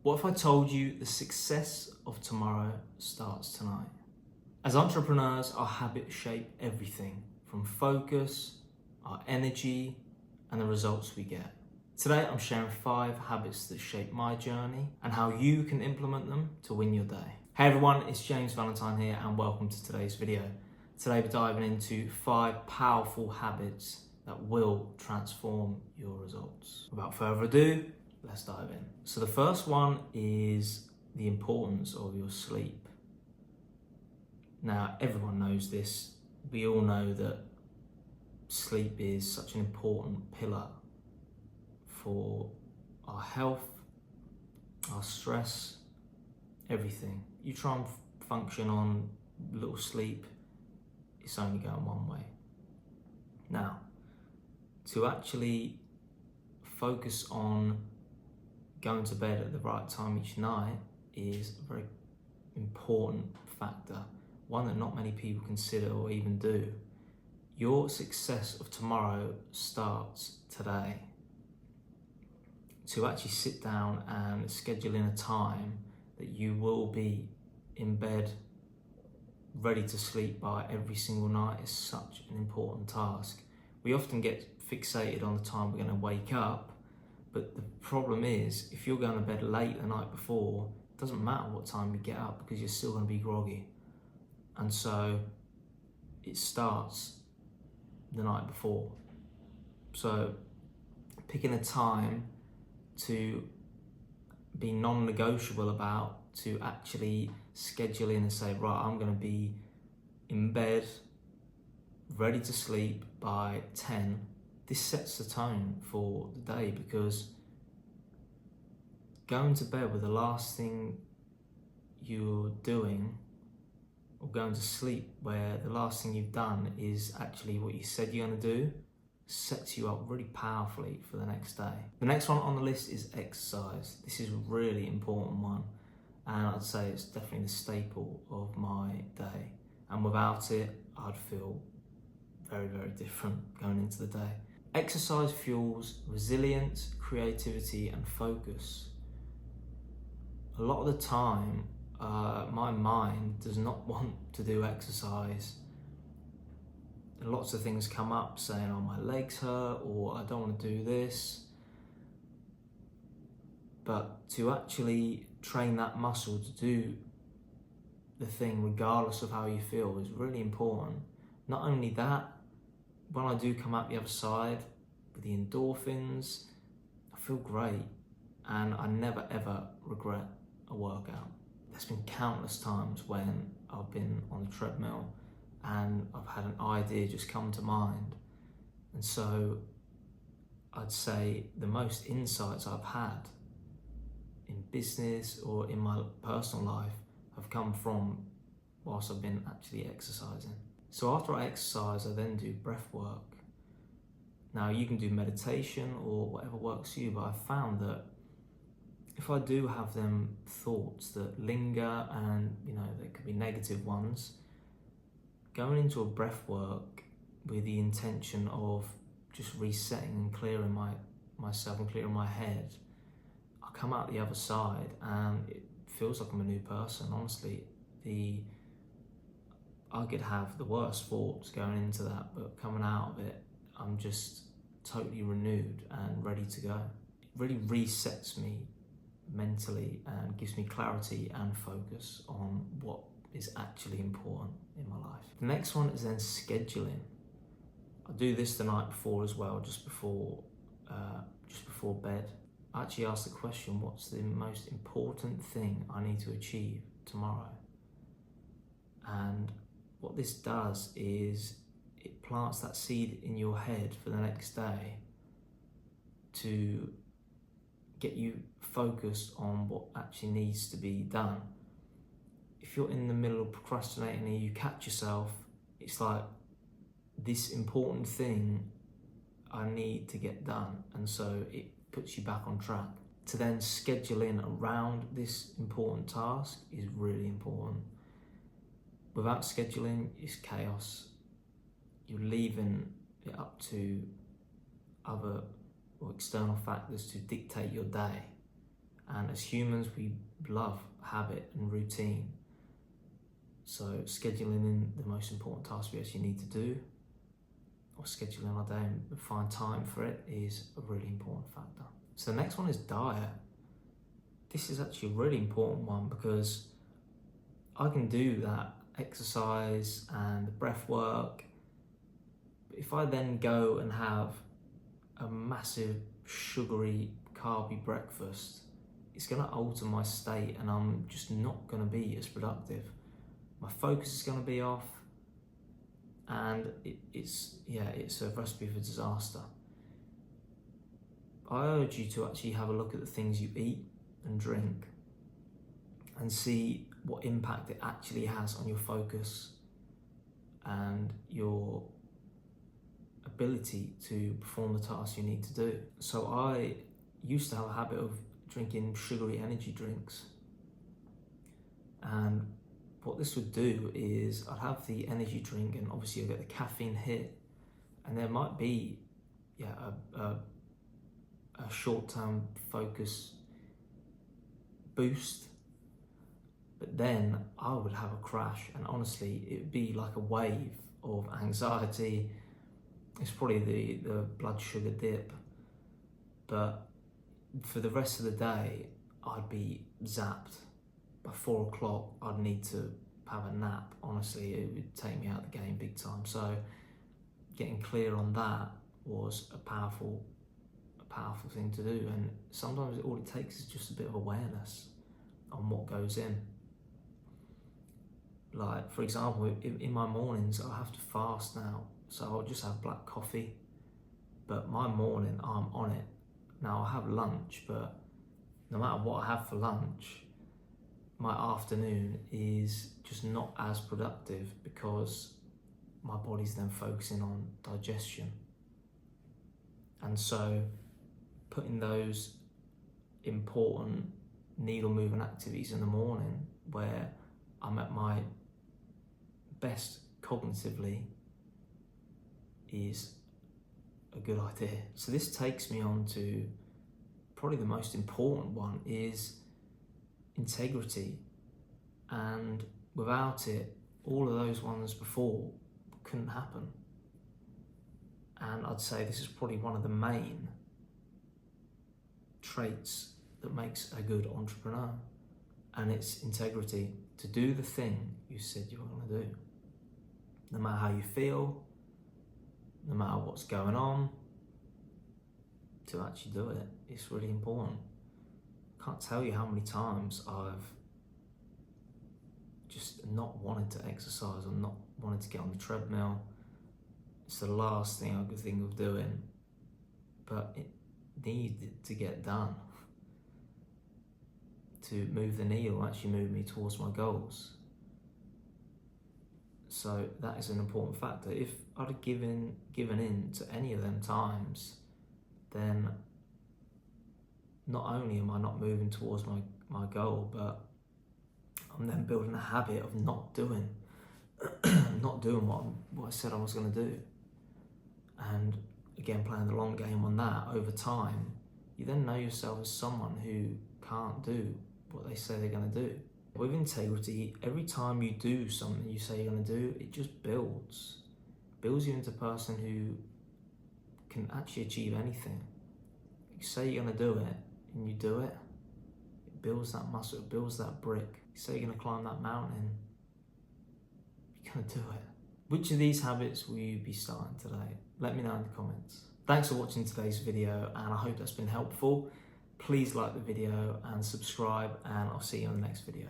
What if I told you the success of tomorrow starts tonight? As entrepreneurs, our habits shape everything from focus, our energy, and the results we get. Today, I'm sharing 5 habits that shape my journey and how you can implement them to win your day. Hey everyone, it's James Valentine here and welcome to today's video. Today we're diving into 5 powerful habits that will transform your results. Without further ado, let's dive in. So the first one is the importance of your sleep. Now, everyone knows this. We all know that sleep is such an important pillar for our health, our stress, everything. You try and function on little sleep, it's only going one way. Now, to actually focus on going to bed at the right time each night is a very important factor, one that not many people consider or even do. Your success of tomorrow starts today. To actually sit down and schedule in a time that you will be in bed ready to sleep by every single night is such an important task. We often get fixated on the time we're going to wake up, but the problem is if you're going to bed late the night before, it doesn't matter what time you get up because you're still going to be groggy. And so it starts the night before. So picking a time to be non-negotiable about, to actually schedule in and say, right, I'm going to be in bed ready to sleep by 10. This sets the tone for the day, because going to bed with the last thing you're doing, or going to sleep where the last thing you've done is actually what you said you're going to do, sets you up really powerfully for the next day. The next one on the list is exercise. This is a really important one, and I'd say it's definitely the staple of my day. And without it, I'd feel very, very different going into the day. Exercise fuels resilience, creativity, and focus. A lot of the time, my mind does not want to do exercise. Lots of things come up saying, oh, my legs hurt, or I don't want to do this. But to actually train that muscle to do the thing regardless of how you feel is really important. Not only that, when I do come out the other side with the endorphins, I feel great, and I never ever regret a workout. There's been countless times when I've been on the treadmill and I've had an idea just come to mind. And so I'd say the most insights I've had in business or in my personal life have come from whilst I've been actually exercising. So after I exercise, I then do breath work. Now you can do meditation or whatever works for you, but I've found that if I do have them thoughts that linger, and they could be negative ones, going into a breath work with the intention of just resetting and clearing myself and clearing my head, I come out the other side and it feels like I'm a new person. Honestly, I could have the worst thoughts going into that, but coming out of it, I'm just totally renewed and ready to go. It really resets me mentally and gives me clarity and focus on what is actually important in my life. The next one is then scheduling. I do this the night before as well, just before bed. I actually ask the question, what's the most important thing I need to achieve tomorrow? And what this does is it plants that seed in your head for the next day to get you focused on what actually needs to be done. If you're in the middle of procrastinating and you catch yourself, it's like, this important thing I need to get done, and so it puts you back on track. To then schedule in around this important task is really important. Without scheduling, it's chaos. You're leaving it up to other or external factors to dictate your day. And as humans, we love habit and routine. So scheduling in the most important tasks we actually need to do, or scheduling our day and find time for it, is a really important factor. So the next one is diet. This is actually a really important one because I can do that exercise and breath work. But if I then go and have a massive sugary, carby breakfast, it's going to alter my state and I'm just not going to be as productive. My focus is going to be off, and it's a recipe for disaster. I urge you to actually have a look at the things you eat and drink and see what impact it actually has on your focus and your ability to perform the tasks you need to do. So I used to have a habit of drinking sugary energy drinks, and what this would do is I'd have the energy drink and obviously you'll get the caffeine hit, and there might be a short-term focus boost, but then I would have a crash, and honestly it would be like a wave of anxiety. It's probably the blood sugar dip, but for the rest of the day I'd be zapped. By 4 o'clock I'd need to have a nap. Honestly, it would take me out of the game big time. So getting clear on that was a powerful thing to do, and sometimes all it takes is just a bit of awareness on what goes in. Like, for example, in my mornings I have to fast now, so I'll just have black coffee, but my morning I'm on it. Now I have lunch, but no matter what I have for lunch, my afternoon is just not as productive because my body's then focusing on digestion. And so putting those important needle moving activities in the morning where I'm at my best cognitively is a good idea. So this takes me on to probably the most important one, is integrity. And without it, all of those ones before couldn't happen. And I'd say this is probably one of the main traits that makes a good entrepreneur, and it's integrity. To do the thing you said you were going to do, no matter how you feel, no matter what's going on, to actually do it. It's really important. I can't tell you how many times I've just not wanted to exercise or not wanted to get on the treadmill. It's the last thing I could think of doing, but it needed to get done to move the needle, actually move me towards my goals. So that is an important factor. If I'd have given in to any of them times, then not only am I not moving towards my goal, but I'm then building a habit of not doing what I said I was going to do. And again, playing the long game on that, over time, you then know yourself as someone who can't do what they say they're going to do. With integrity, every time you do something you say you're going to do, it just builds you into a person who can actually achieve anything. You say you're going to do it, and you do it, it builds that muscle, it builds that brick. You say you're going to climb that mountain, you're going to do it. Which of these habits will you be starting today? Let me know in the comments. Thanks for watching today's video, and I hope that's been helpful. Please like the video and subscribe, and I'll see you on the next video.